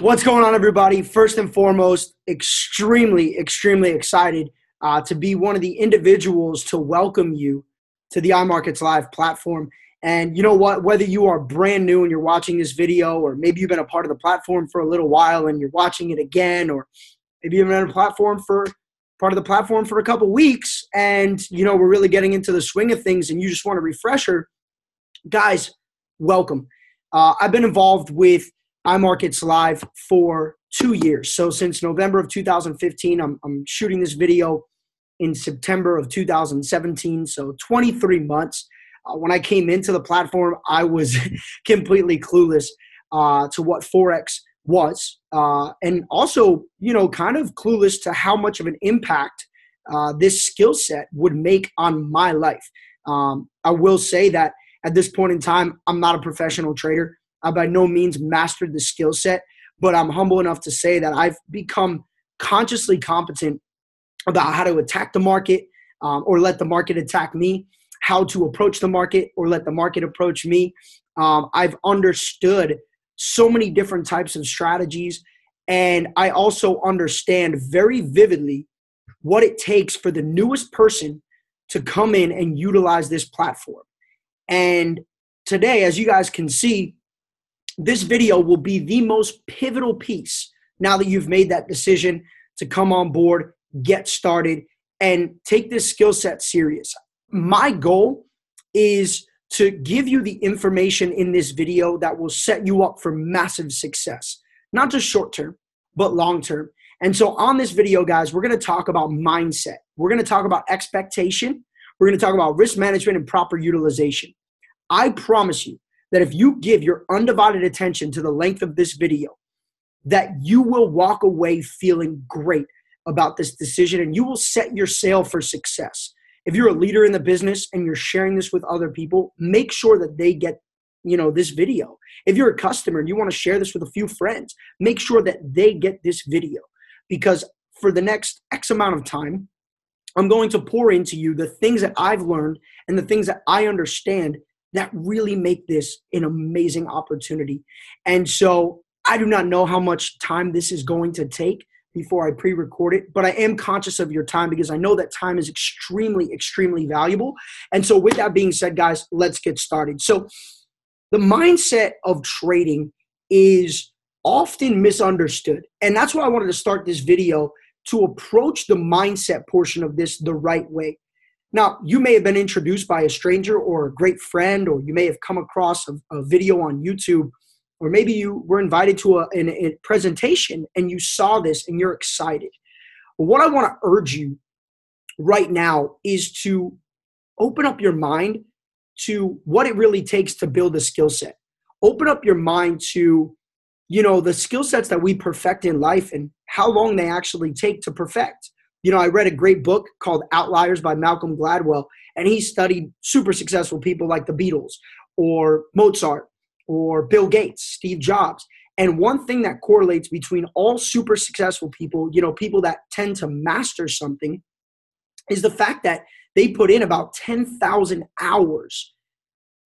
What's going on, everybody? First and foremost, extremely excited to be one of the individuals to welcome you to the iMarketsLive platform. And you know what? Whether you are brand new and you're watching this video, or maybe you've been a part of the platform for a little while and you're watching it again, or maybe you've been on a platform for part of the platform for a couple weeks, and we're really getting into the swing of things, and you just want a refresher, guys, welcome. I've been involved with iMarketsLive for 2 years. So since November of 2015, I'm shooting this video in September of 2017. So 23 months. When I came into the platform, I was completely clueless to what Forex was. And also, kind of clueless to how much of an impact this skill set would make on my life. I will say that at this point in time, I'm not a professional trader. I by no means mastered the skill set, but I'm humble enough to say that I've become consciously competent about how to attack the market or let the market attack me, how to approach the market or let the market approach me. I've understood so many different types of strategies, and I also understand very vividly what it takes for the newest person to come in and utilize this platform. And today, as you guys can see, this video will be the most pivotal piece now that you've made that decision to come on board, get started, and take this skill set serious. My goal is to give you the information in this video that will set you up for massive success, not just short term, but long term. And so on this video, guys, we're going to talk about mindset. We're going to talk about expectation. We're going to talk about risk management and proper utilization. I promise you that if you give your undivided attention to the length of this video, that you will walk away feeling great about this decision, and you will set your sail for success. If you're a leader in the business and you're sharing this with other people, make sure that they get, this video. If you're a customer and you want to share this with a few friends, make sure that they get this video, because for the next X amount of time, I'm going to pour into you the things that I've learned and the things that I understand that really make this an amazing opportunity. And so I do not know how much time this is going to take before I pre-record it, but I am conscious of your time because I know that time is extremely valuable. And so with that being said, guys, let's get started. So the mindset of trading is often misunderstood. And that's why I wanted to start this video, to approach the mindset portion of this the right way. Now, you may have been introduced by a stranger or a great friend, or you may have come across a video on YouTube, or maybe you were invited to a presentation and you saw this and you're excited. But what I want to urge you right now is to open up your mind to what it really takes to build a skill set. Open up your mind to, the skill sets that we perfect in life and how long they actually take to perfect. I read a great book called Outliers by Malcolm Gladwell, and he studied super successful people like the Beatles or Mozart or Bill Gates, Steve Jobs. And one thing that correlates between all super successful people, people that tend to master something, is the fact that they put in about 10,000 hours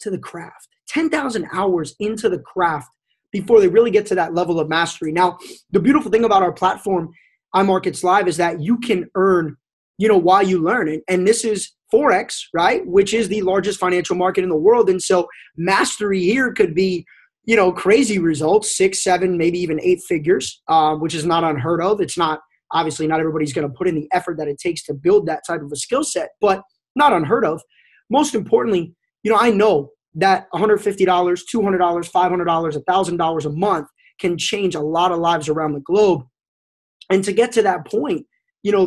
to the craft, 10,000 hours into the craft before they really get to that level of mastery. Now, the beautiful thing about our platform, iMarketsLive, is that you can earn, while you learn it. And this is Forex, right? Which is the largest financial market in the world. And so mastery here could be, crazy results, 6, 7, maybe even 8 figures, which is not unheard of. It's not, obviously not everybody's going to put in the effort that it takes to build that type of a skill set, but not unheard of. Most importantly, I know that $150, $200, $500, $1,000 a month can change a lot of lives around the globe. And to get to that point,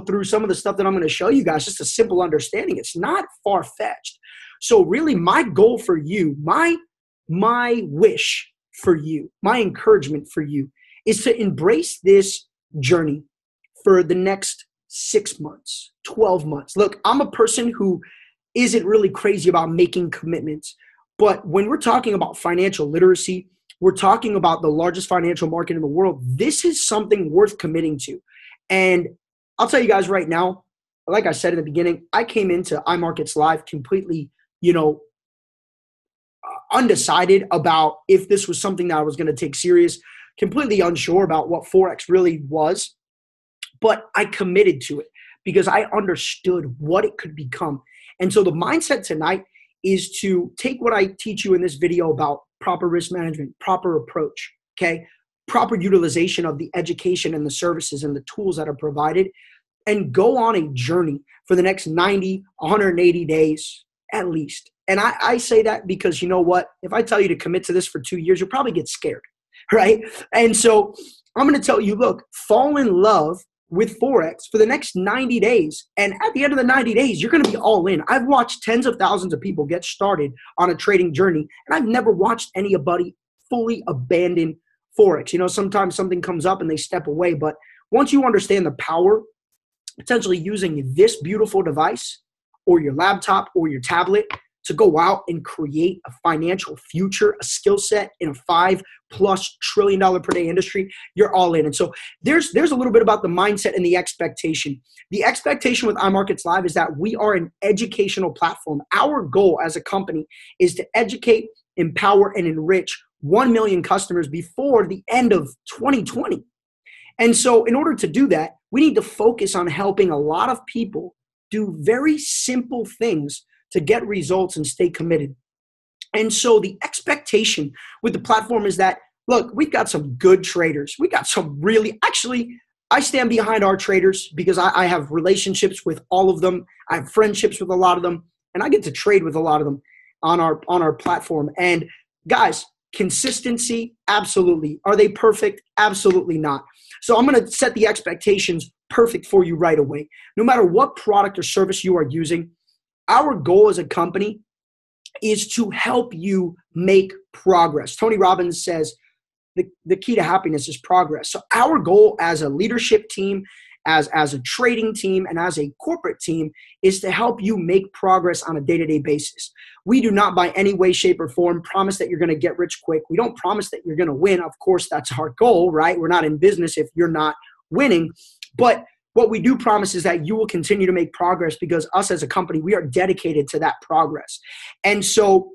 through some of the stuff that I'm going to show you guys, just a simple understanding, it's not far-fetched. So really my goal for you, my wish for you, my encouragement for you is to embrace this journey for the next 6 months, 12 months. Look, I'm a person who isn't really crazy about making commitments, but when we're talking about financial literacy, we're talking about the largest financial market in the world. This is something worth committing to. And I'll tell you guys right now, like I said in the beginning, I came into iMarketsLive completely, undecided about if this was something that I was going to take serious. completely unsure about what Forex really was, but I committed to it because I understood what it could become. And so the mindset tonight is to take what I teach you in this video about proper risk management, proper approach, okay? Proper utilization of the education and the services and the tools that are provided, and go on a journey for the next 90, 180 days at least. And I say that because you know what? If I tell you to commit to this for 2 years, you'll probably get scared, right? And so I'm going to tell you, look, fall in love with Forex for the next 90 days. And at the end of the 90 days, you're going to be all in. I've watched tens of thousands of people get started on a trading journey, and I've never watched anybody fully abandon Forex. You know, sometimes something comes up and they step away, but once you understand the power, potentially using this beautiful device or your laptop or your tablet to go out and create a financial future, a skill set in a $5+ trillion per day industry, you're all in. And so there's a little bit about the mindset and the expectation. The expectation with iMarketsLive is that we are an educational platform. Our goal as a company is to educate, empower, and enrich 1 million customers before the end of 2020. And so in order to do that, we need to focus on helping a lot of people do very simple things to get results and stay committed. And so the expectation with the platform is that, look, we've got some good traders. We got some really, actually, I stand behind our traders because I have relationships with all of them. I have friendships with a lot of them, and I get to trade with a lot of them on our platform. And guys, consistency, absolutely. Are they perfect? Absolutely not. So I'm going to set the expectations perfect for you right away. No matter what product or service you are using, our goal as a company is to help you make progress. Tony Robbins says the key to happiness is progress. So our goal as a leadership team, as a trading team, and as a corporate team is to help you make progress on a day-to-day basis. We do not by any way, shape, or form promise that you're going to get rich quick. We don't promise that you're going to win. Of course, that's our goal, right? We're not in business if you're not winning. But what we do promise is that you will continue to make progress because us as a company, we are dedicated to that progress. And so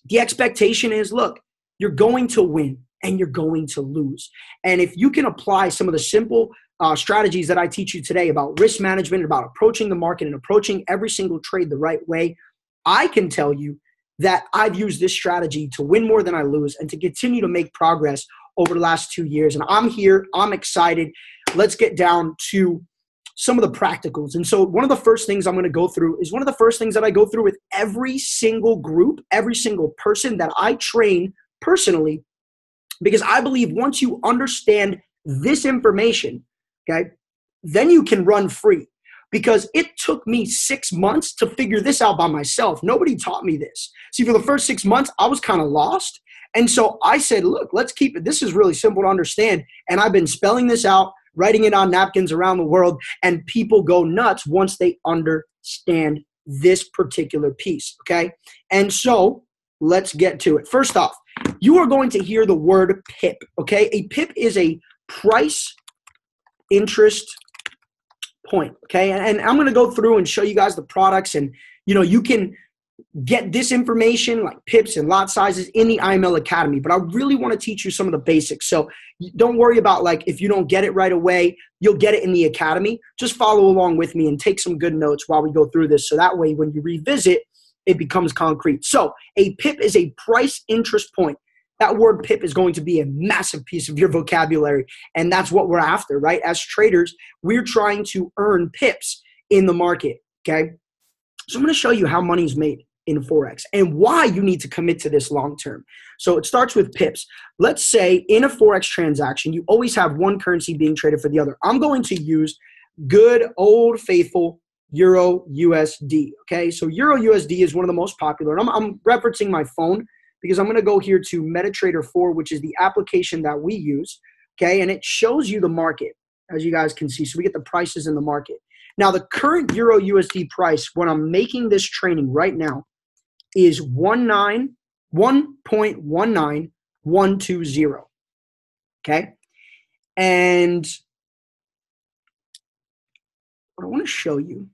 the expectation is, look, you're going to win and you're going to lose. And if you can apply some of the simple strategies that I teach you today about risk management, about approaching the market and approaching every single trade the right way, I can tell you that I've used this strategy to win more than I lose and to continue to make progress over the last 2 years. And I'm here. I'm excited. Let's get down to some of the practicals. And so one of the first things I'm going to go through is one of the first things that I go through with every single group, every single person that I train personally, because I believe once you understand this information, okay, then you can run free. Because it took me 6 months to figure this out by myself. Nobody taught me this. See, for the first 6 months, I was kind of lost. And so I said, look, let's keep it. This is really simple to understand. And I've been spelling this out, writing it on napkins around the world, and people go nuts once they understand this particular piece, okay? And so let's get to it. First off, you are going to hear the word PIP, okay? A PIP is a price interest point, okay? And I'm going to go through and show you guys the products, and you can get this information like pips and lot sizes in the IML Academy, but I really want to teach you some of the basics. So don't worry about like if you don't get it right away, you'll get it in the Academy. Just follow along with me and take some good notes while we go through this, so that way when you revisit, it becomes concrete. So a PIP is a price interest point. That word PIP is going to be a massive piece of your vocabulary, and that's what we're after, right? As traders, we're trying to earn pips in the market, okay? So I'm going to show you how money is made in Forex and why you need to commit to this long term. So it starts with pips. Let's say in a Forex transaction, you always have one currency being traded for the other. I'm going to use good old faithful Euro USD, okay? So Euro USD is one of the most popular. And I'm referencing my phone because I'm going to go here to MetaTrader 4, which is the application that we use, okay? And it shows you the market, as you guys can see. So we get the prices in the market. Now, the current Euro USD price when I'm making this training right now is 1.19120, okay? And what I want to show you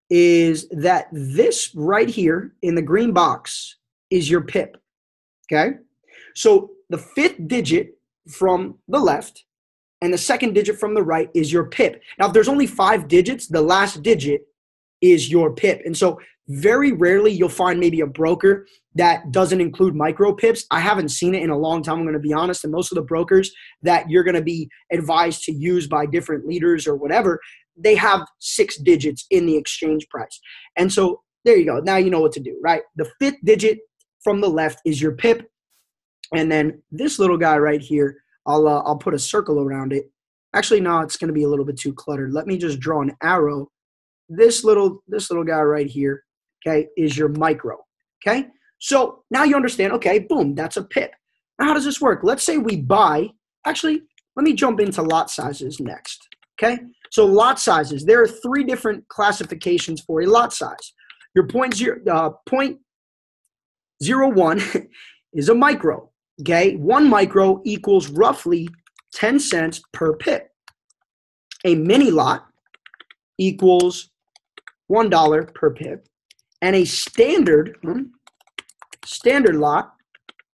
is that this right here in the green box is your PIP, okay? So the fifth digit from the left and the second digit from the right is your pip. Now, if there's only 5 digits, the last digit is your pip. And so very rarely you'll find maybe a broker that doesn't include micro pips. I haven't seen it in a long time, I'm going to be honest. And most of the brokers that you're going to be advised to use by different leaders or whatever, they have 6 digits in the exchange price. And so there you go. Now you know what to do, right? The 5th digit from the left is your pip. And then this little guy right here, I'll put a circle around it. Actually, no, it's going to be a little bit too cluttered. Let me just draw an arrow. This little guy right here, okay, is your micro, okay? So now you understand, okay, boom, that's a pip. Now how does this work? Let's say we buy, actually, let me jump into lot sizes next, okay? So lot sizes, there are 3 different classifications for a lot size. Your 0.01 is a micro, okay? 1 micro equals roughly 10 cents per pip. A mini lot equals $1 per pip, and a standard lot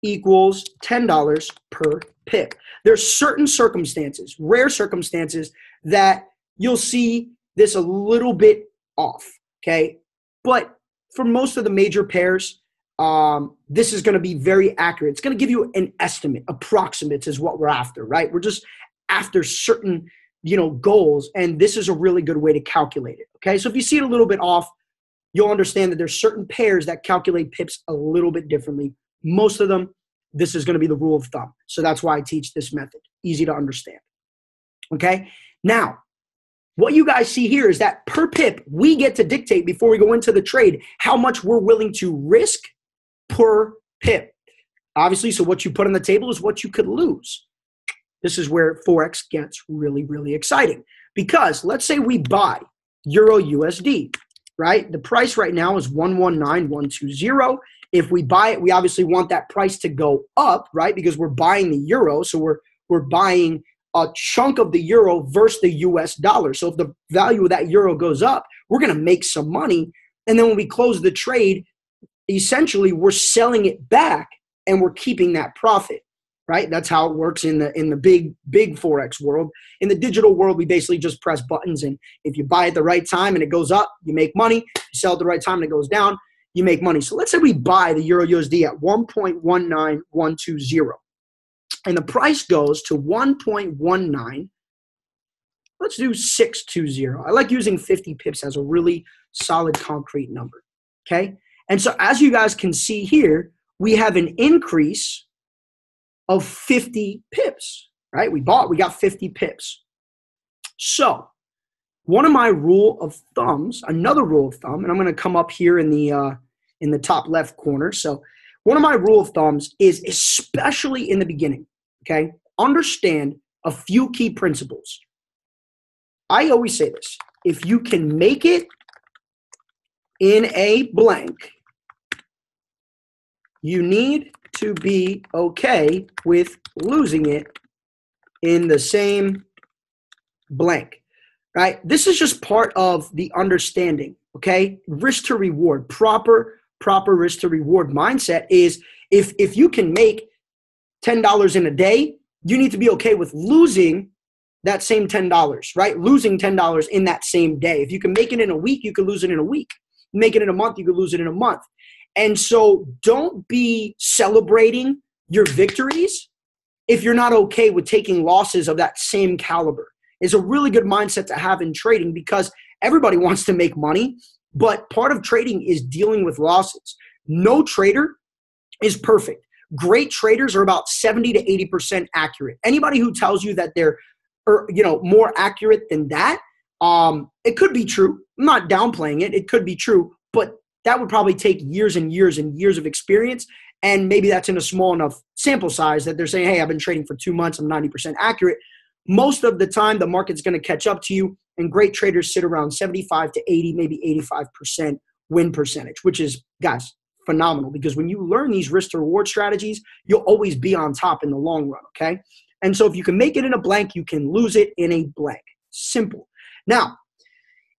equals $10 per pip. There's certain circumstances, rare circumstances, that you'll see this a little bit off, okay? But for most of the major pairs, this is going to be very accurate. It's going to give you an estimate. Approximates is what we're after, right? We're just after certain, goals, and this is a really good way to calculate it, okay? So if you see it a little bit off, you'll understand that there's certain pairs that calculate pips a little bit differently. Most of them, this is going to be the rule of thumb. So that's why I teach this method. Easy to understand, okay? Now, what you guys see here is that per pip, we get to dictate before we go into the trade how much we're willing to risk per pip. Obviously, so what you put on the table is what you could lose. This is where Forex gets really, really exciting, because let's say we buy Euro USD, right? The price right now is 119,120. If we buy it, we obviously want that price to go up, right? Because we're buying the euro, so we're buying a chunk of the euro versus the US dollar. So if the value of that euro goes up, we're going to make some money. And then when we close the trade, essentially we're selling it back and we're keeping that profit, right? That's how it works in the big Forex world. In the digital world, we basically just press buttons, and if you buy at the right time and it goes up, you make money. If you sell at the right time and it goes down, you make money. So let's say we buy the Euro USD at 1.19120, and the price goes to 1.19. Let's do 620. I like using 50 pips as a really solid concrete number, okay? And so as you guys can see here, we have an increase of 50 pips, right? We got 50 pips. So one of my rule of thumbs, another rule of thumb, and I'm going to come up here in the top left corner. So one of my rule of thumbs is, especially in the beginning, okay, understand a few key principles. I always say this: if you can make it in a blank, you need to be okay with losing it in the same blank, right? This is just part of the understanding, okay? Risk to reward, proper risk to reward mindset is, if you can make $10 in a day, you need to be okay with losing that same $10, right? Losing $10 in that same day. If you can make it in a week, you can lose it in a week. Make it in a month, you can lose it in a month. And so don't be celebrating your victories if you're not okay with taking losses of that same caliber. It's a really good mindset to have in trading, because everybody wants to make money, but part of trading is dealing with losses. No trader is perfect. Great traders are about 70 to 80% accurate. Anybody who tells you that they're more accurate than that, it could be true. I'm not downplaying it. It could be true, but that would probably take years and years and years of experience. And maybe that's in a small enough sample size that they're saying, hey, I've been trading for 2 months, I'm 90% accurate. Most of the time, the market's going to catch up to you, and great traders sit around 75 to 80, maybe 85% win percentage, which is, guys, phenomenal, because when you learn these risk to reward strategies, you'll always be on top in the long run, okay? And so if you can make it in a blank, you can lose it in a blank. Simple. Now,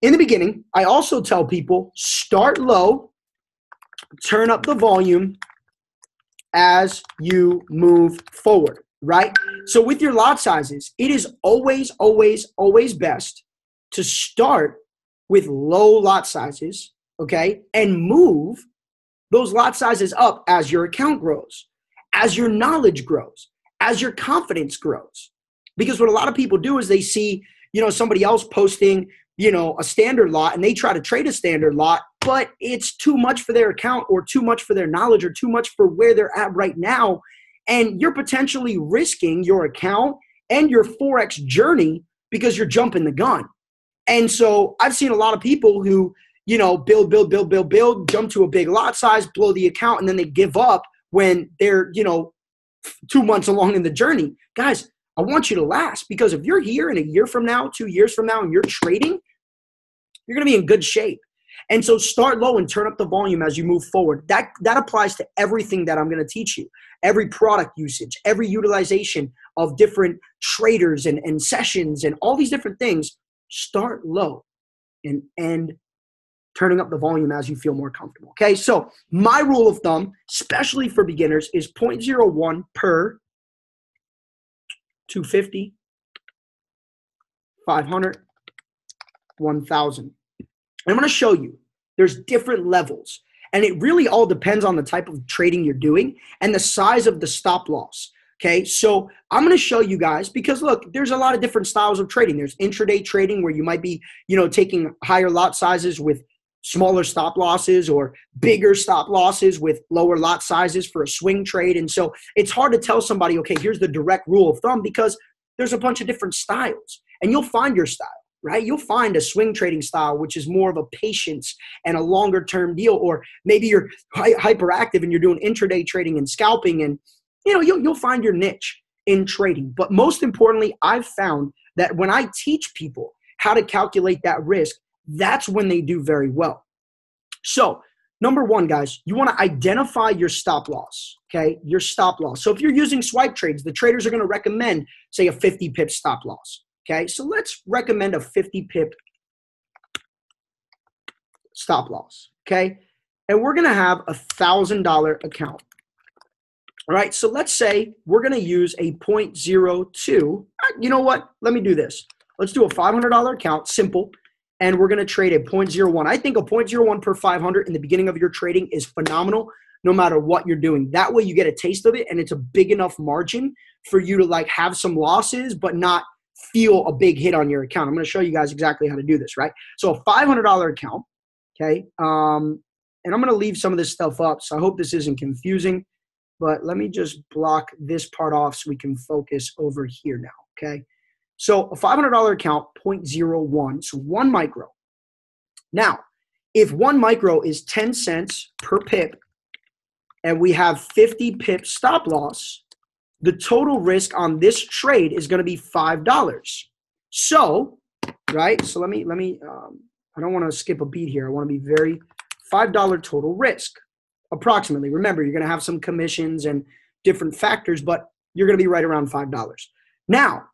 in the beginning, I also tell people, start low, turn up the volume as you move forward, right? So with your lot sizes, it is always, always, always best to start with low lot sizes, okay, and move those lot sizes up as your account grows, as your knowledge grows, as your confidence grows. Because what a lot of people do is they see, somebody else posting, a standard lot, and they try to trade a standard lot, but it's too much for their account or too much for their knowledge or too much for where they're at right now. And you're potentially risking your account and your Forex journey because you're jumping the gun. And so I've seen a lot of people who, build, jump to a big lot size, blow the account, and then they give up when they're, 2 months along in the journey. Guys, I want you to last, because if you're here in a year from now, 2 years from now, and you're trading, you're going to be in good shape. And so start low and turn up the volume as you move forward. That applies to everything that I'm going to teach you. Every product usage, every utilization of different traders and sessions and all these different things. Start low and end turning up the volume as you feel more comfortable. Okay, so my rule of thumb, especially for beginners, is 0.01 per 250, 500, 1,000. I'm going to show you there's different levels, and it really all depends on the type of trading you're doing and the size of the stop loss. Okay, so I'm going to show you guys, because look, there's a lot of different styles of trading. There's intraday trading where you might be, taking higher lot sizes with smaller stop losses, or bigger stop losses with lower lot sizes for a swing trade. And so it's hard to tell somebody, okay, here's the direct rule of thumb, because there's a bunch of different styles, and you'll find your style, right? You'll find a swing trading style, which is more of a patience and a longer term deal, or maybe you're hyperactive and you're doing intraday trading and scalping, and you'll find your niche in trading. But most importantly, I've found that when I teach people how to calculate that risk, that's when they do very well. So number one, guys, you want to identify your stop loss, okay? Your stop loss. So if you're using swipe trades, the traders are going to recommend, say, a 50 pip stop loss, okay? So let's recommend a 50 pip stop loss, okay? And we're going to have a $1,000 account. All right, so let's say we're going to use a 0.02. You know what? Let me do this. Let's do a $500 account, simple, and we're going to trade a 0.01. I think a 0.01 per 500 in the beginning of your trading is phenomenal, no matter what you're doing. That way you get a taste of it, and it's a big enough margin for you to have some losses but not feel a big hit on your account. I'm going to show you guys exactly how to do this, right? So a $500 account, okay? And I'm going to leave some of this stuff up, so I hope this isn't confusing. But let me just block this part off so we can focus over here now, okay? So a $500 account, 0.01, so 1 micro. Now, if 1 micro is 10 cents per pip and we have 50 pip stop loss, the total risk on this trade is going to be $5. So, right, so let me I don't want to skip a beat here. I want to be very $5 total risk. Approximately. Remember, you're going to have some commissions and different factors, but you're going to be right around $5. Now,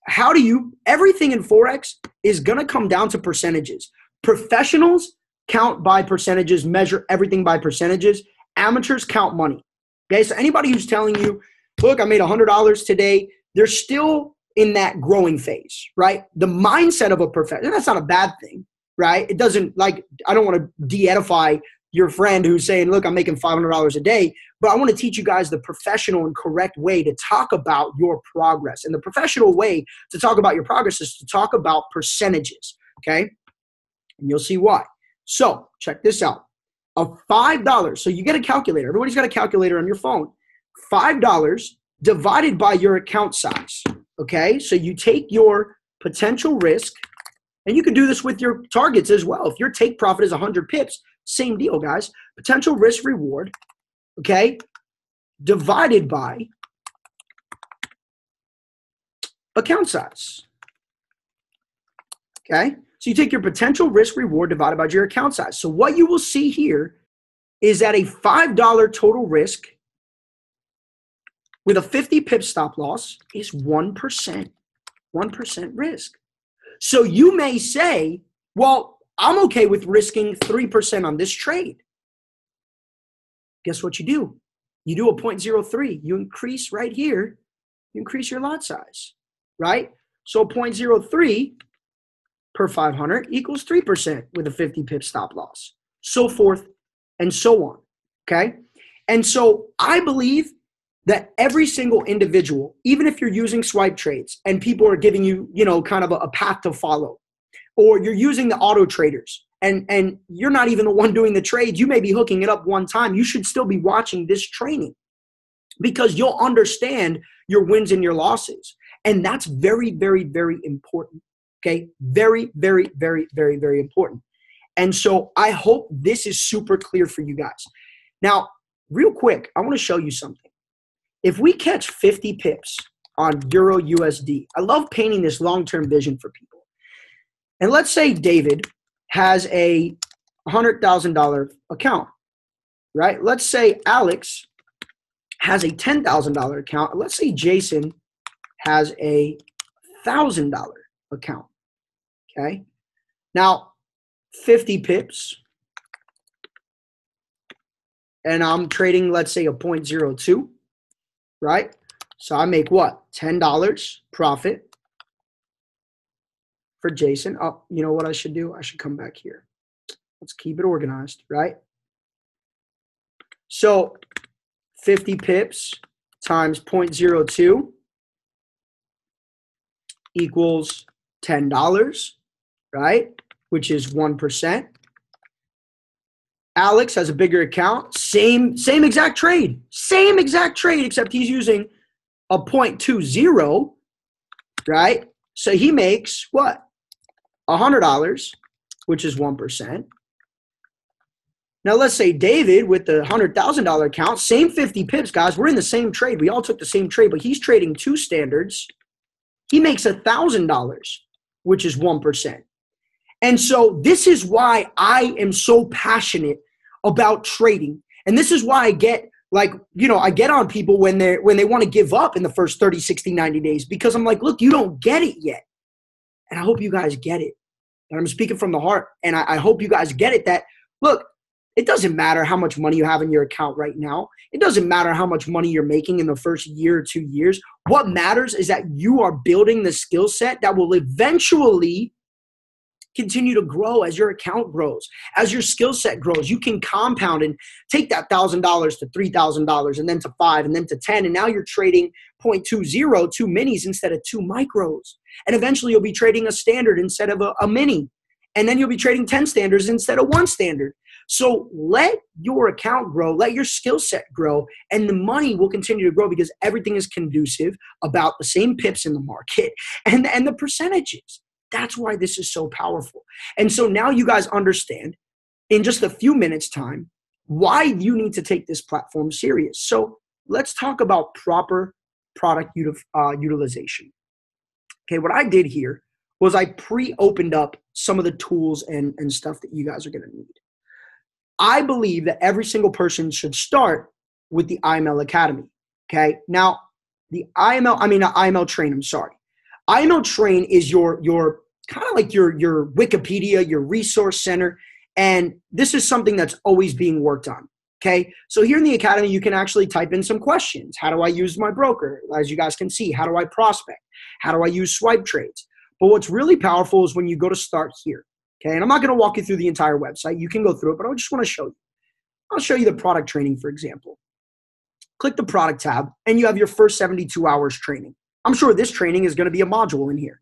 everything in Forex is going to come down to percentages. Professionals count by percentages, measure everything by percentages. Amateurs count money. Okay, so anybody who's telling you, look, I made $100 today, they're still in that growing phase, right? The mindset of a professional, that's not a bad thing, right? It doesn't, I don't want to de-edify your friend who's saying, look, I'm making $500 a day, but I want to teach you guys the professional and correct way to talk about your progress. And the professional way to talk about your progress is to talk about percentages, okay? And you'll see why. So check this out. A $5, so you get a calculator. Everybody's got a calculator on your phone. $5 divided by your account size, okay? So you take your potential risk, and you can do this with your targets as well. If your take profit is 100 pips, same deal, guys. Potential risk reward, okay, divided by account size, okay? So you take your potential risk reward divided by your account size. So what you will see here is that a $5 total risk with a 50 pip stop loss is 1%, 1% risk. So you may say, well, I'm okay with risking 3% on this trade. Guess what you do? You do a 0.03. You increase right here you increase your lot size, right? So 0.03 per 500 equals 3% with a 50 pip stop loss, so forth and so on, okay? And so I believe that every single individual, even if you're using swipe trades and people are giving you, kind of a path to follow, or you're using the auto traders and you're not even the one doing the trades, you may be hooking it up one time, you should still be watching this training because you'll understand your wins and your losses. And that's very, very, very important, okay? Very, very, very, very, very important. And so I hope this is super clear for you guys. Now, real quick, I want to show you something. If we catch 50 pips on Euro USD, I love painting this long-term vision for people. And let's say David has a $100,000 account, right? Let's say Alex has a $10,000 account. Let's say Jason has a $1,000 account, okay? Now, 50 pips, and I'm trading, let's say, a 0.02. Right? So I make what? $10 profit for Jason. Oh, you know what I should do? I should come back here. Let's keep it organized, right? So 50 pips times 0.02 equals $10, right? Which is 1%. Alex has a bigger account, same exact trade, except he's using a 0.20, right? So he makes what? $100, which is 1%. Now let's say David with the $100,000 account, same 50 pips, guys. We're in the same trade. We all took the same trade, but he's trading two standards. He makes $1,000, which is 1%. And so this is why I am so passionate about trading. And this is why I get I get on people when they want to give up in the first 30, 60, 90 days, because I'm like, look, you don't get it yet. And I hope you guys get it. And I'm speaking from the heart. And I hope you guys get it that, look, it doesn't matter how much money you have in your account right now. It doesn't matter how much money you're making in the first year or 2 years. What matters is that you are building the skill set that will eventually continue to grow as your account grows, as your skill set grows. You can compound and take that $1,000 to $3,000 and then to 5 and then to 10. And now you're trading 0.20, two minis instead of two micros. And eventually you'll be trading a standard instead of a mini. And then you'll be trading 10 standards instead of one standard. So let your account grow, let your skill set grow, and the money will continue to grow because everything is conducive about the same pips in the market and the percentages. That's why this is so powerful. And so now you guys understand in just a few minutes time why you need to take this platform serious. So let's talk about proper product utilization. Okay, what I did here was I pre-opened up some of the tools and stuff that you guys are going to need. I believe that every single person should start with the IML Academy. Okay, now the IML Train, I'm sorry. IML Train is your kind of like your Wikipedia, your resource center, and this is something that's always being worked on. Okay, so here in the Academy, you can actually type in some questions. How do I use my broker? As you guys can see, how do I prospect? How do I use swipe trades? But what's really powerful is when you go to start here. Okay, and I'm not going to walk you through the entire website. You can go through it, but I just want to show you. I'll show you the product training, for example. Click the product tab, and you have your first 72 hours training. I'm sure this training is going to be a module in here.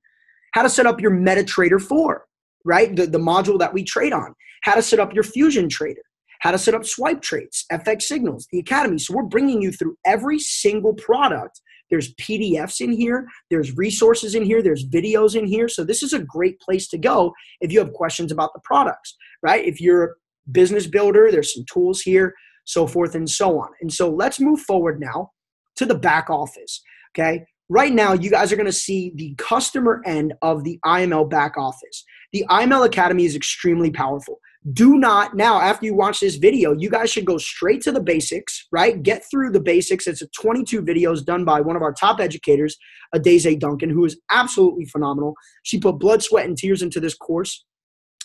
How to set up your MetaTrader 4, right? The module that we trade on. How to set up your Fusion Trader. How to set up swipe trades, FX signals, the Academy. So we're bringing you through every single product. There's PDFs in here. There's resources in here. There's videos in here. So this is a great place to go if you have questions about the products, right? If you're a business builder, there's some tools here, so forth and so on. And so let's move forward now to the back office, okay? Right now, you guys are going to see the customer end of the IML back office. The IML Academy is extremely powerful. Do not, now after you watch this video, you guys should go straight to the basics, right? Get through the basics. It's a 22 videos done by one of our top educators, Adeze Duncan, who is absolutely phenomenal. She put blood, sweat, and tears into this course.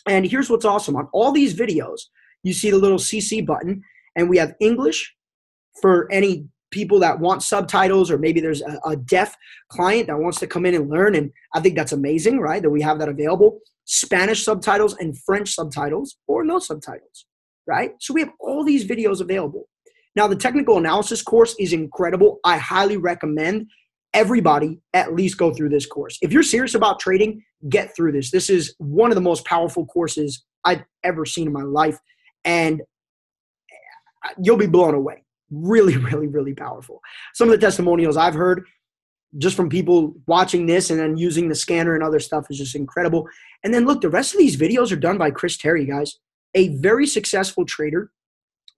And here's what's awesome. On all these videos, you see the little CC button, and we have English for any people that want subtitles, or maybe there's a deaf client that wants to come in and learn. And I think that's amazing, right, that we have that available. Spanish subtitles and French subtitles, or no subtitles, right? So we have all these videos available. Now, the technical analysis course is incredible. I highly recommend everybody at least go through this course. If you're serious about trading, get through this. This is one of the most powerful courses I've ever seen in my life, and you'll be blown away. Really, really, really powerful. Some of the testimonials I've heard just from people watching this and then using the scanner and other stuff is just incredible. And then look, the rest of these videos are done by Chris Terry, guys, a very successful trader.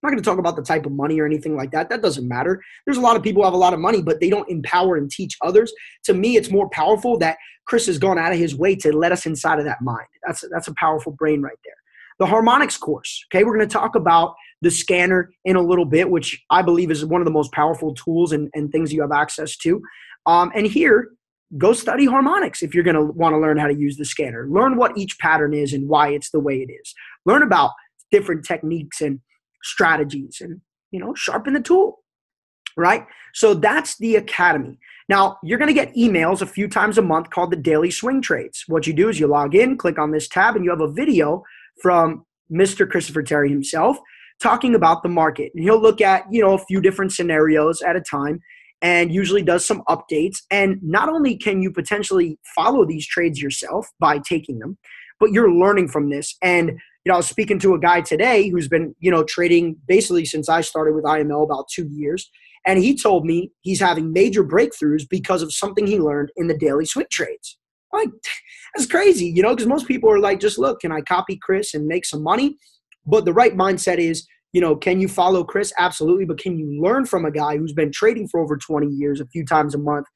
I'm not going to talk about the type of money or anything like that. That doesn't matter. There's a lot of people who have a lot of money, but they don't empower and teach others. To me, it's more powerful that Chris has gone out of his way to let us inside of that mind. That's a powerful brain right there. The harmonics course, okay, we're going to talk about the scanner in a little bit, which I believe is one of the most powerful tools and things you have access to. And here, go study harmonics if you're going to want to learn how to use the scanner. Learn what each pattern is and why it's the way it is. Learn about different techniques and strategies and, sharpen the tool, right? So that's the academy. Now, you're going to get emails a few times a month called the Daily Swing Trades. What you do is you log in, click on this tab, and you have a video from Mr. Christopher Terry himself talking about the market. And he'll look at, a few different scenarios at a time and usually does some updates. And not only can you potentially follow these trades yourself by taking them, but you're learning from this. And, I was speaking to a guy today who's been, trading basically since I started with IML about 2 years. And he told me he's having major breakthroughs because of something he learned in the daily swing trades. Like, that's crazy, because most people are like, just look, can I copy Chris and make some money? But the right mindset is, can you follow Chris? Absolutely. But can you learn from a guy who's been trading for over 20 years, a few times a month?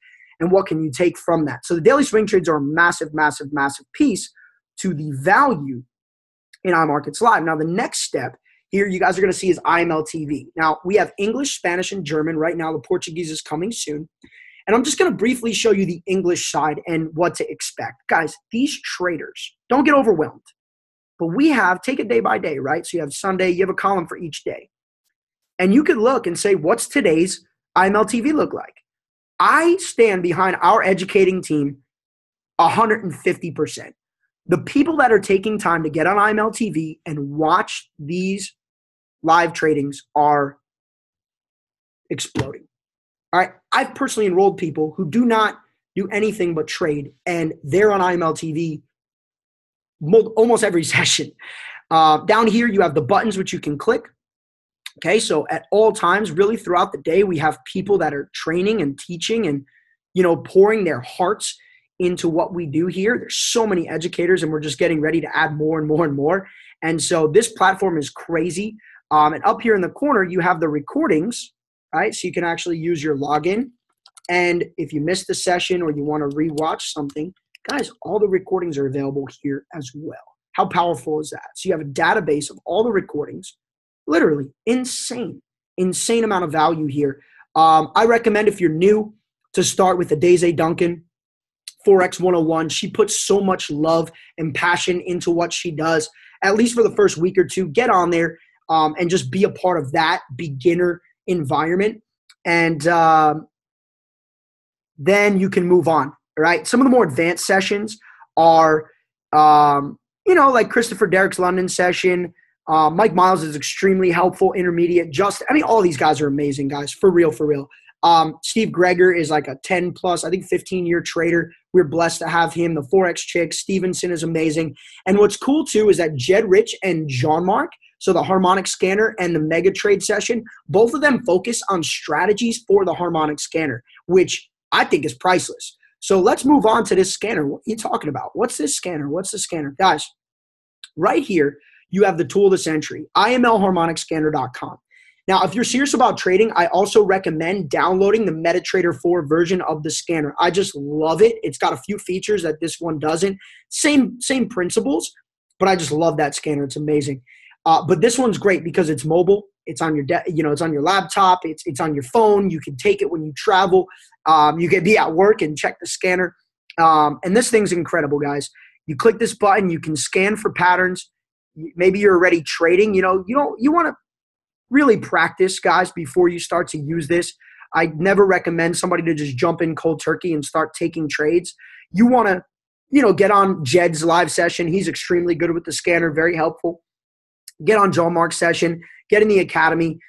And what can you take from that? So the daily swing trades are a massive, massive, massive piece to the value in iMarketsLive. Now, the next step here you guys are going to see is IML TV. Now, we have English, Spanish, and German. Right now, the Portuguese is coming soon. And I'm just going to briefly show you the English side and what to expect. Guys, these traders, don't get overwhelmed. But take it day by day, right? So you have Sunday, you have a column for each day. And you could look and say, what's today's IML TV look like? I stand behind our educating team 150%. The people that are taking time to get on IML TV and watch these live tradings are exploding. All right. I've personally enrolled people who do not do anything but trade, and they're on IML TV almost every session. Down here, you have the buttons which you can click. Okay. So at all times, really throughout the day, we have people that are training and teaching and, pouring their hearts into what we do here. There's so many educators, and we're just getting ready to add more and more and more. And so this platform is crazy. And up here in the corner, you have the recordings, right? So you can actually use your login. And if you missed the session or you want to rewatch something, guys, all the recordings are available here as well. How powerful is that? So you have a database of all the recordings. Literally insane amount of value here. I recommend, if you're new, to start with the Daisy Duncan Forex 101. She puts so much love and passion into what she does. At least for the first week or two, get on there and just be a part of that beginner environment. And then you can move on, right? Some of the more advanced sessions are, like Christopher Derrick's London session. Mike Miles is extremely helpful, intermediate. All these guys are amazing, guys, for real, for real. Steve Greger is like a 10 plus, 15-year trader. We're blessed to have him. The Forex chick, Stevenson, is amazing. And what's cool too is that Jed Rich and John Mark, so the harmonic scanner and the mega trade session, both of them focus on strategies for the harmonic scanner, which I think is priceless. So let's move on to this scanner. What are you talking about? What's this scanner? What's the scanner? Guys, right here, you have the tool of this entry, imlharmonicscanner.com. Now, if you're serious about trading, I also recommend downloading the MetaTrader 4 version of the scanner. I just love it. It's got a few features that this one doesn't. Same principles, but I just love that scanner. It's amazing. But this one's great because it's mobile. It's on your it's on your laptop. It's on your phone. You can take it when you travel. You can be at work and check the scanner. And this thing's incredible, guys. You click this button, you can scan for patterns. Maybe you're already trading. You want to really practice, guys, before you start to use this. I never recommend somebody to just jump in cold turkey and start taking trades. You want to, get on Jed's live session. He's extremely good with the scanner, very helpful. Get on Joe Mark's session, get in the academy.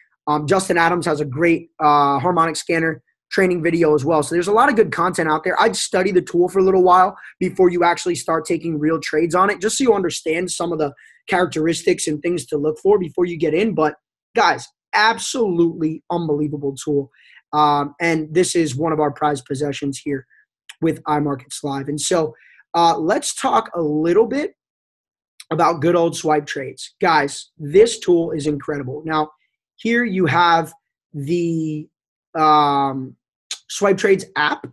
Justin Adams has a great harmonic scanner training video as well. So there's a lot of good content out there. I'd study the tool for a little while before you actually start taking real trades on it, just so you understand some of the characteristics and things to look for before you get in. But guys, absolutely unbelievable tool. And this is one of our prized possessions here with iMarketsLive. And so let's talk a little bit about good old swipe trades. Guys, this tool is incredible. Now, here you have the Swipe Trades app,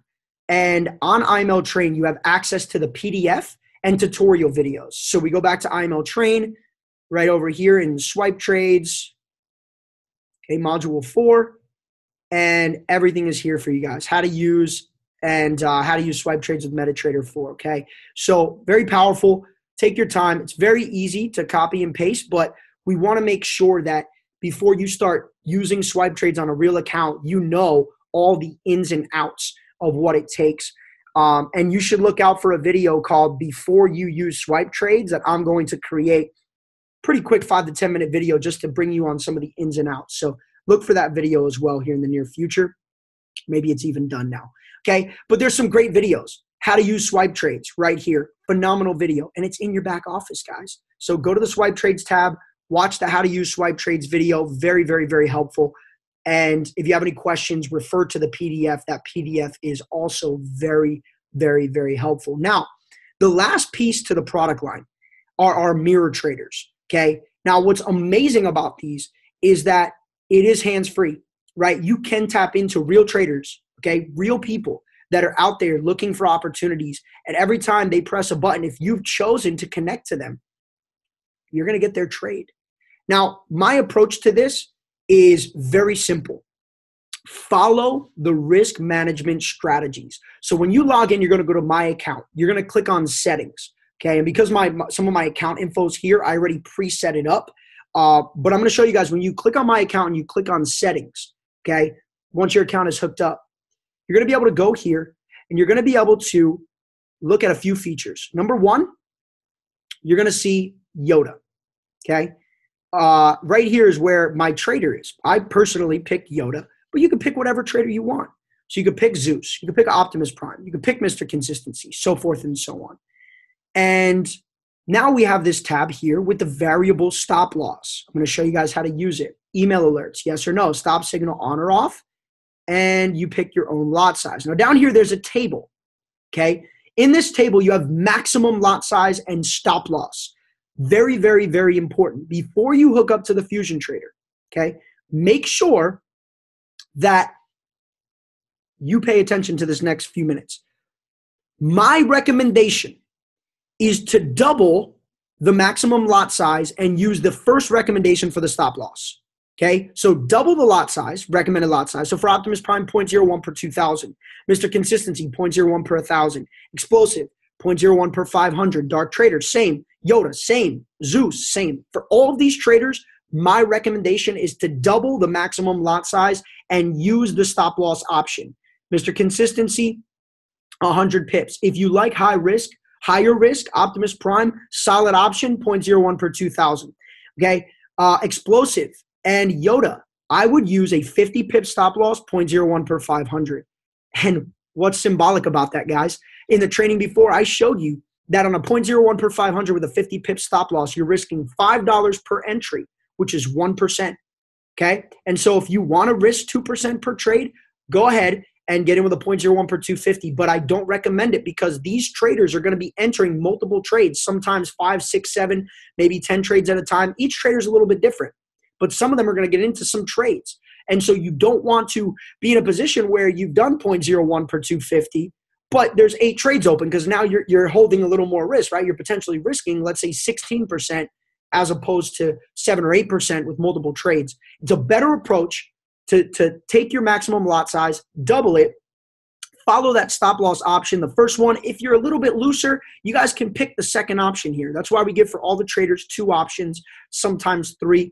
and on IML Train, you have access to the PDF and tutorial videos. So we go back to IML Train, right over here in Swipe Trades, okay, Module 4, and everything is here for you guys. How to use Swipe Trades with MetaTrader 4, okay? So very powerful. Take your time. It's very easy to copy and paste, but we want to make sure that before you start using Swipe Trades on a real account, you know all the ins and outs of what it takes. And you should look out for a video called Before You Use Swipe Trades that I'm going to create. Pretty quick 5 to 10 minute video just to bring you on some of the ins and outs. So look for that video as well here in the near future. Maybe it's even done now. Okay, but there's some great videos. How to use Swipe Trades right here. Phenomenal video. And it's in your back office, guys. So go to the Swipe Trades tab. Watch the How to Use Swipe Trades video. Very, very, very helpful. And if you have any questions, refer to the PDF. That PDF is also very, very, very helpful. Now, the last piece to the product line are our mirror traders, okay? Now, what's amazing about these is that it is hands-free, right? You can tap into real traders, okay, real people that are out there looking for opportunities. And every time they press a button, if you've chosen to connect to them, you're going to get their trade. Now, my approach to this is very simple. Follow the risk management strategies. So when you log in, you're going to go to My Account. You're going to click on Settings, okay? And because some of my account info is here, I already preset it up. But I'm going to show you guys when you click on My Account and you click on Settings, okay? Once your account is hooked up, you're going to be able to go here and you're going to be able to look at a few features. Number one, you're going to see Yoda, okay? Right here is where my trader is. I personally picked Yoda, but you can pick whatever trader you want. So you could pick Zeus, you could pick Optimus Prime, you could pick Mr. Consistency, so forth and so on. And now we have this tab here with the variable stop loss. I'm going to show you guys how to use it. Email alerts, yes or no, stop signal on or off, and you pick your own lot size. Now down here, there's a table, okay? In this table, you have maximum lot size and stop loss. Very, very, very important. Before you hook up to the Fusion Trader, okay, make sure that you pay attention to this next few minutes. My recommendation is to double the maximum lot size and use the first recommendation for the stop loss, okay? So double the lot size, recommended lot size. So for Optimus Prime, 0.01 per 2,000. Mr. Consistency, 0.01 per 1,000. Explosive, 0.01 per 500. Dark Trader, same. Yoda, same. Zeus, same. For all of these traders, my recommendation is to double the maximum lot size and use the stop loss option. Mr. Consistency, 100 pips. If you like higher risk, Optimus Prime, solid option, 0.01 per 2,000. Okay, Explosive and Yoda, I would use a 50 pip stop loss, 0.01 per 500. And what's symbolic about that, guys? In the training before, I showed you that on a 0.01 per 500 with a 50 pip stop loss, you're risking $5 per entry, which is 1%, okay? And so if you want to risk 2% per trade, go ahead and get in with a 0.01 per 250, but I don't recommend it because these traders are going to be entering multiple trades, sometimes 5, 6, 7, maybe 10 trades at a time. Each trader is a little bit different, but some of them are going to get into some trades. And so you don't want to be in a position where you've done 0.01 per 250, but there's 8 trades open because now you're holding a little more risk, right? You're potentially risking, let's say, 16% as opposed to 7 or 8% with multiple trades. It's a better approach to take your maximum lot size, double it, follow that stop loss option. The first one, if you're a little bit looser, you guys can pick the second option here. That's why we give for all the traders 2 options, sometimes 3.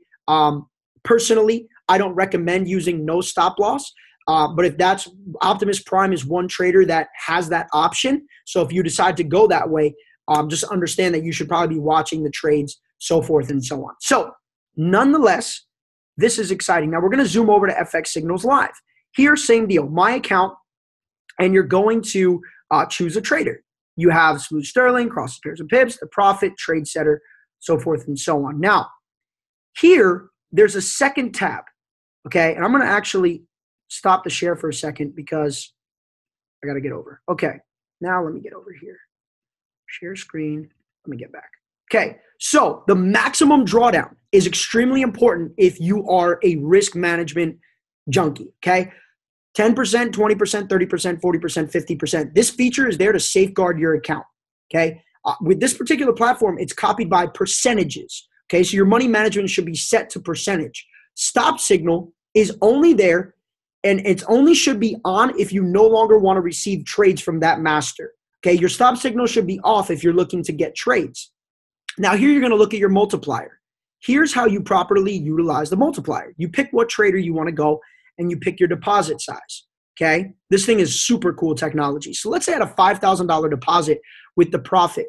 Personally, I don't recommend using no stop loss. But if that's Optimus Prime is one trader that has that option. So if you decide to go that way, just understand that you should probably be watching the trades, so forth and so on. So nonetheless, this is exciting. Now we're going to zoom over to FX Signals Live. Here, same deal, my account, and you're going to choose a trader. You have Smooth Sterling, Cross Pairs and Pips, the Profit, Trade Setter, so forth and so on. Now, here, there's a second tab, okay? And I'm going to actually stop the share for a second because I got to get over. Okay, now let me get over here. Share screen. Let me get back. Okay, so the maximum drawdown is extremely important if you are a risk management junkie, okay? 10%, 20%, 30%, 40%, 50%. This feature is there to safeguard your account, okay? With this particular platform, it's copied by percentages, okay? So your money management should be set to percentage. Stop signal is only there, and it only should be on if you no longer want to receive trades from that master, okay? Your stop signal should be off if you're looking to get trades. Now here you're going to look at your multiplier. Here's how you properly utilize the multiplier. You pick what trader you want to go, and you pick your deposit size, okay? This thing is super cool technology. So let's say I had a $5,000 deposit with the Profit,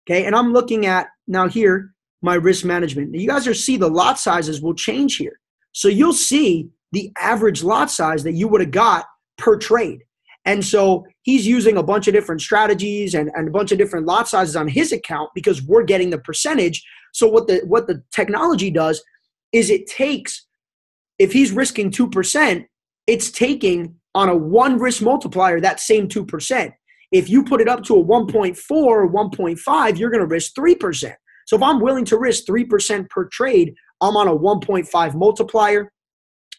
okay? And I'm looking at, now here, my risk management. Now you guys will see the lot sizes will change here. So you'll see the average lot size that you would have got per trade. And so he's using a bunch of different strategies and a bunch of different lot sizes on his account because we're getting the percentage. So what the technology does is it takes, if he's risking 2%, it's taking on a one risk multiplier that same 2%. If you put it up to a 1.4 or 1.5, you're going to risk 3%. So if I'm willing to risk 3% per trade, I'm on a 1.5 multiplier.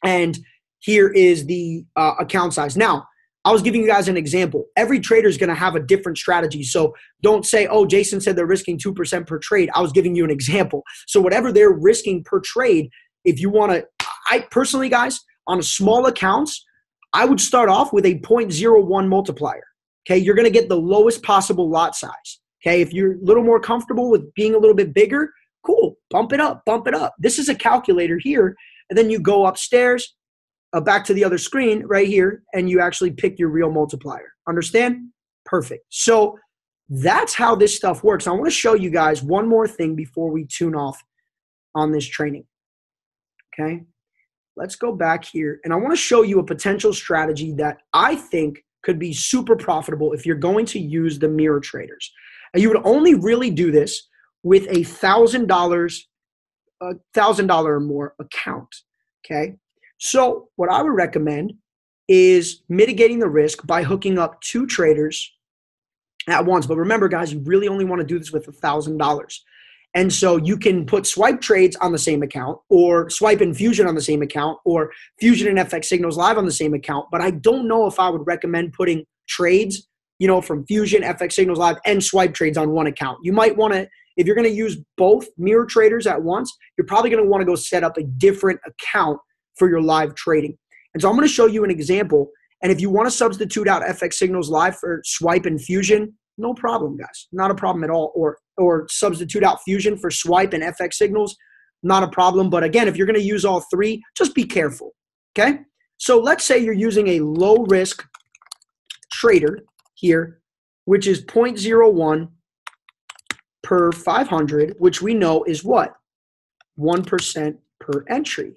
And here is the account size. Now, I was giving you guys an example. Every trader is going to have a different strategy. So don't say, oh, Jason said they're risking 2% per trade. I was giving you an example. So whatever they're risking per trade, if you want to, I personally, guys, on small accounts, I would start off with a 0.01 multiplier. Okay, you're going to get the lowest possible lot size. Okay, if you're a little more comfortable with being a little bit bigger, cool, bump it up, bump it up. This is a calculator here, and then you go upstairs, back to the other screen right here, and you actually pick your real multiplier. Understand? Perfect. So that's how this stuff works. I want to show you guys one more thing before we tune off on this training. Okay, let's go back here, and I want to show you a potential strategy that I think could be super profitable if you're going to use the mirror traders. And you would only really do this with a $1,000 or more account, okay? So what I would recommend is mitigating the risk by hooking up 2 traders at once. But remember, guys, you really only want to do this with $1,000. And so you can put swipe trades on the same account, or swipe and fusion on the same account, or fusion and FX Signals Live on the same account. But I don't know if I would recommend putting trades, you know, from fusion, FX Signals Live, and swipe trades on one account. You might want to, if you're going to use both mirror traders at once, you're probably going to want to go set up a different account for your live trading. And so I'm going to show you an example. And if you want to substitute out FX Signals Live for swipe and fusion, no problem, guys. Not a problem at all. Or substitute out fusion for swipe and FX Signals, not a problem. But again, if you're going to use all 3, just be careful, okay? So let's say you're using a low-risk trader here, which is 0.01 per 500, which we know is what? 1% per entry,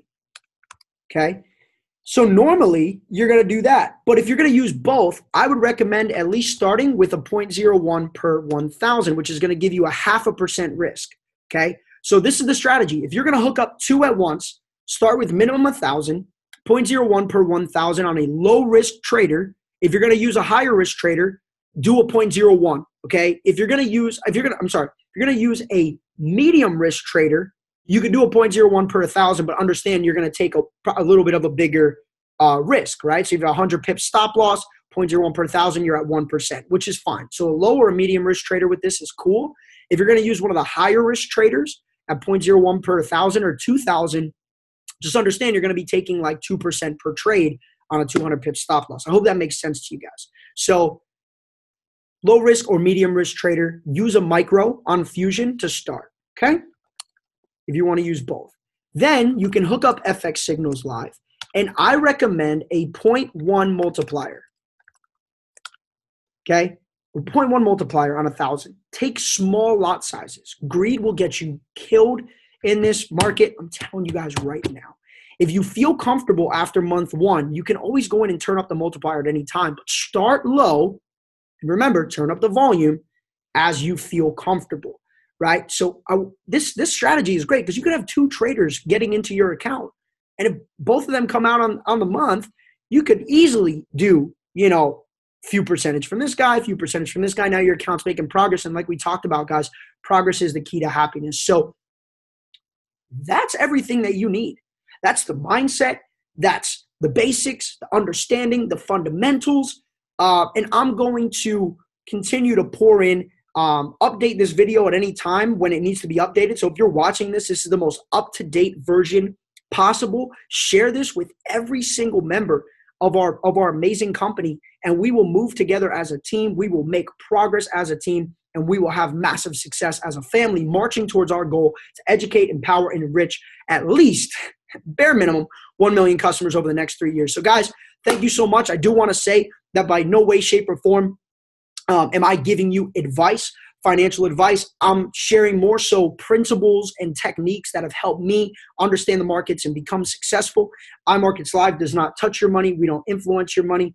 okay? So normally, you're going to do that. But if you're going to use both, I would recommend at least starting with a 0.01 per 1,000, which is going to give you a 0.5% risk, okay? So this is the strategy. If you're going to hook up 2 at once, start with minimum 1,000, 0.01 per 1,000 on a low-risk trader. If you're going to use a higher-risk trader, do a 0.01, okay? If you're going to use a medium-risk trader, you can do a 0.01 per 1,000, but understand you're going to take a little bit of a bigger risk, right? So if you have 100 pips stop loss, 0.01 per 1,000, you're at 1%, which is fine. So a low or a medium risk trader with this is cool. If you're going to use one of the higher risk traders at 0.01 per 1,000 or 2,000, just understand you're going to be taking like 2% per trade on a 200 pip stop loss. I hope that makes sense to you guys. So low risk or medium risk trader, use a micro on Fusion to start, okay? If you want to use both. Then you can hook up FX Signals Live And I recommend a 0.1 multiplier. Okay? A 0.1 multiplier on 1,000. Take small lot sizes. Greed will get you killed in this market. I'm telling you guys right now. If you feel comfortable after month 1, you can always go in and turn up the multiplier at any time. But start low. And remember, turn up the volume as you feel comfortable, right? So this strategy is great because you could have 2 traders getting into your account. And if both of them come out on the month, you could easily do, few percentage from this guy, few percentage from this guy. Now your account's making progress. And like we talked about, guys, progress is the key to happiness. So that's everything that you need. That's the mindset. That's the basics, the understanding, the fundamentals. And I'm going to continue to pour in, update this video at any time when it needs to be updated. So if you're watching this, this is the most up-to-date version possible. Share this with every single member of our amazing company, and we will move together as a team. We will make progress as a team, and we will have massive success as a family, marching towards our goal to educate, empower, and enrich at least, bare minimum, 1 million customers over the next 3 years. So guys, thank you so much. I do want to say that by no way, shape, or form am I giving you advice, financial advice. I'm sharing more so principles and techniques that have helped me understand the markets and become successful. iMarketsLive does not touch your money. We don't influence your money.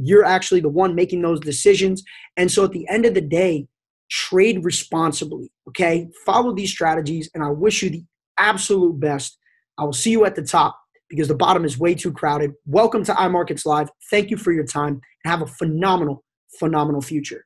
You're actually the one making those decisions. And so at the end of the day, trade responsibly, okay? Follow these strategies, and I wish you the absolute best. I will see you at the top because the bottom is way too crowded. Welcome to iMarketsLive. Thank you for your time, and have a phenomenal future.